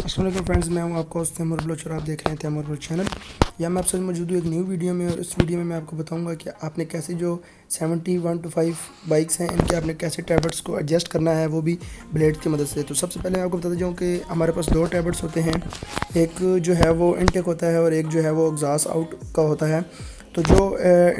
अस्सलाम वालेकुम फ्रेंड्स, मैं हूं आपका होस्ट तैमूर बलोच और आप देख रहे हैं तैमूर बलोच चैनल। या मैं आपसे मौजूद हूँ एक न्यू वीडियो में, और इस वीडियो में मैं आपको बताऊंगा कि आपने कैसे जो 71 to 5 बाइक्स हैं इनके आपने कैसे टैबेट्स को एडजस्ट करना है, वो भी ब्लेड की मदद से। तो सबसे पहले मैं आपको बताता जाऊँ कि हमारे पास दो टैबेट्स होते हैं, एक जो है वो इनटेक होता है और एक जो है वो एग्जॉस्ट आउट का होता है। तो जो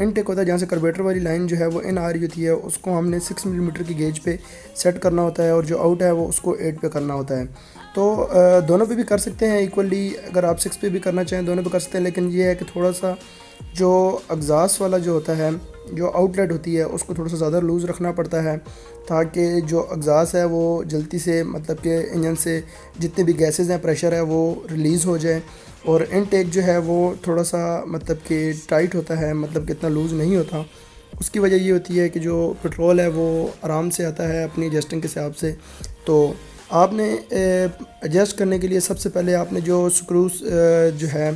इनटेक होता है, जहाँ से कार्बोरेटर वाली लाइन जो है वो इन आ रही होती है, उसको हमने 6 मिलीमीटर की गेज पे सेट करना होता है, और जो आउट है वो उसको 8 पे करना होता है। तो दोनों पे भी कर सकते हैं इक्वली, अगर आप 6 पे भी करना चाहें दोनों पे कर सकते हैं। लेकिन ये है कि थोड़ा सा जो एग्जॉस्ट वाला जो होता है, जो आउटलेट होती है, उसको थोड़ा सा ज़्यादा लूज़ रखना पड़ता है, ताकि जो एग्जॉस्ट है वो जल्दी से, मतलब कि इंजन से जितने भी गैसेस हैं, प्रेशर है, वो रिलीज़ हो जाए। और इनटेक जो है वो थोड़ा सा मतलब कि टाइट होता है, मतलब कि इतना लूज़ नहीं होता। उसकी वजह ये होती है कि जो पेट्रोल है वो आराम से आता है अपनी एडजस्टिंग के हिसाब से। तो आपने एडजस्ट करने के लिए सबसे पहले आपने जो स्क्रूज जो है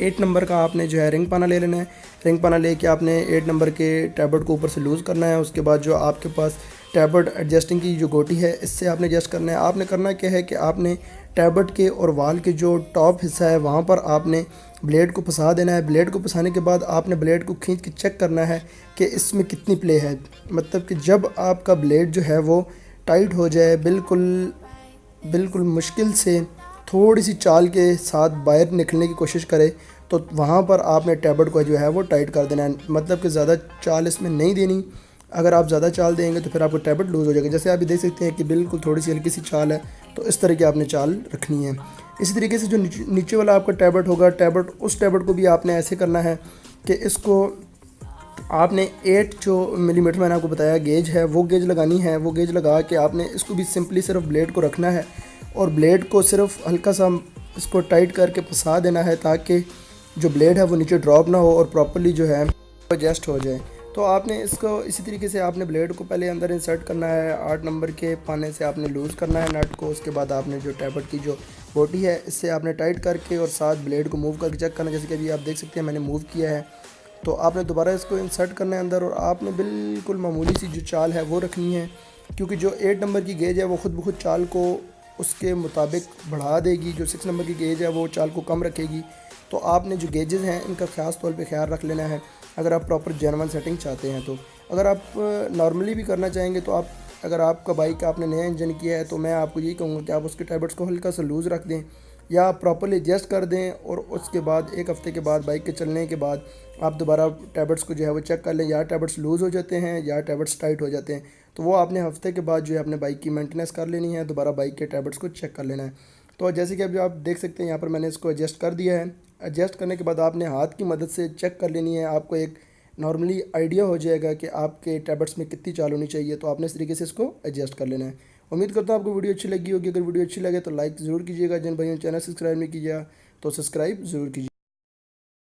8 नंबर का आपने जो है रिंग पाना ले लेना है। रिंग पाना लेके आपने 8 नंबर के टैबलेट को ऊपर से लूज़ करना है। उसके बाद जो आपके पास टैबलेट एडजस्टिंग की जो गोटी है, इससे आपने एडजस्ट करना है। आपने करना क्या है कि आपने टैबलेट के और वाल के जो टॉप हिस्सा है वहाँ पर आपने ब्लेड को फंसा देना है। ब्लेड को फंसाने के बाद आपने ब्लेड को खींच के चेक करना है कि इसमें कितनी प्ले है। मतलब कि जब आपका ब्लेड जो है वो टाइट हो जाए, बिल्कुल मुश्किल से थोड़ी सी चाल के साथ बाहर निकलने की कोशिश करे, तो वहाँ पर आपने टैबलेट को जो है वो टाइट कर देना है। मतलब कि ज़्यादा चाल इसमें नहीं देनी। अगर आप ज़्यादा चाल देंगे तो फिर आपको टैबलेट लूज़ हो जाएगा। जैसे आप देख सकते हैं कि बिल्कुल थोड़ी सी हल्की सी चाल है, तो इस तरह की आपने चाल रखनी है। इसी तरीके से जो नीचे वाला आपका टैबलेट होगा, उस टैबलेट को भी आपने ऐसे करना है कि इसको आपने 8 जो मिलीमीटर मैंने आपको बताया गेज है, वो गेज लगानी है। वो गेज लगा के आपने इसको भी सिंपली सिर्फ ब्लेड को रखना है, और ब्लेड को सिर्फ हल्का सा इसको टाइट करके फंसा देना है, ताकि जो ब्लेड है वो नीचे ड्रॉप ना हो और प्रॉपर्ली जो है एडजस्ट हो जाए। तो आपने इसको इसी तरीके से आपने ब्लेड को पहले अंदर इंसर्ट करना है। 8 नंबर के पाने से आपने लूज़ करना है नट को। उसके बाद आपने जो टैबलेट की जो बोटी है, इससे आपने टाइट करके और साथ ब्लेड को मूव करके चेक करना। जैसे कि अभी आप देख सकते हैं मैंने मूव किया है। तो आपने दोबारा इसको इंसर्ट करना है अंदर, और आपने बिल्कुल मामूली सी जो चाल है वो रखनी है, क्योंकि जो 8 नंबर की गेज है वो खुद ब खुद चाल को उसके मुताबिक बढ़ा देगी। जो 6 नंबर की गेज है वो चाल को कम रखेगी। तो आपने जो गेजेस हैं इनका ख़ास तौर पे ख्याल रख लेना है, अगर आप प्रॉपर जेन्युइन सेटिंग चाहते हैं। तो अगर आप नॉर्मली भी करना चाहेंगे, तो आप अगर आपका बाइक आपने नया इंजन किया है, तो मैं आपको यही कहूँगा कि आप उसके टैबलेट्स को हल्का सा लूज़ रख दें या प्रॉपर्ली एडजस्ट कर दें, और उसके बाद 1 हफ़्ते के बाद बाइक के चलने के बाद आप दोबारा टैबलेट्स को जो है वो चेक कर लें। या टैबलेट्स लूज़ हो जाते हैं या टैबलेट्स टाइट हो जाते हैं, तो वो आपने हफ्ते के बाद जो है अपने बाइक की मेंटेनेंस कर लेनी है, दोबारा बाइक के टैबलेट्स को चेक कर लेना है। तो जैसे कि अभी आप देख सकते हैं यहाँ पर मैंने इसको एडजस्ट कर दिया है। एडजस्ट करने के बाद आपने हाथ की मदद से चेक कर लेनी है। आपको एक नॉर्मली आइडिया हो जाएगा कि आपके टैबलेट्स में कितनी चाल होनी चाहिए। तो आपने इस तरीके से इसको एडजस्ट कर लेना है। उम्मीद करता हूँ आपको वीडियो अच्छी लगी होगी। अगर वीडियो अच्छी लगे तो लाइक ज़रूर कीजिएगा। जिन भाइयों ने चैनल सब्सक्राइब नहीं किया तो सब्सक्राइब ज़रूर कीजिए।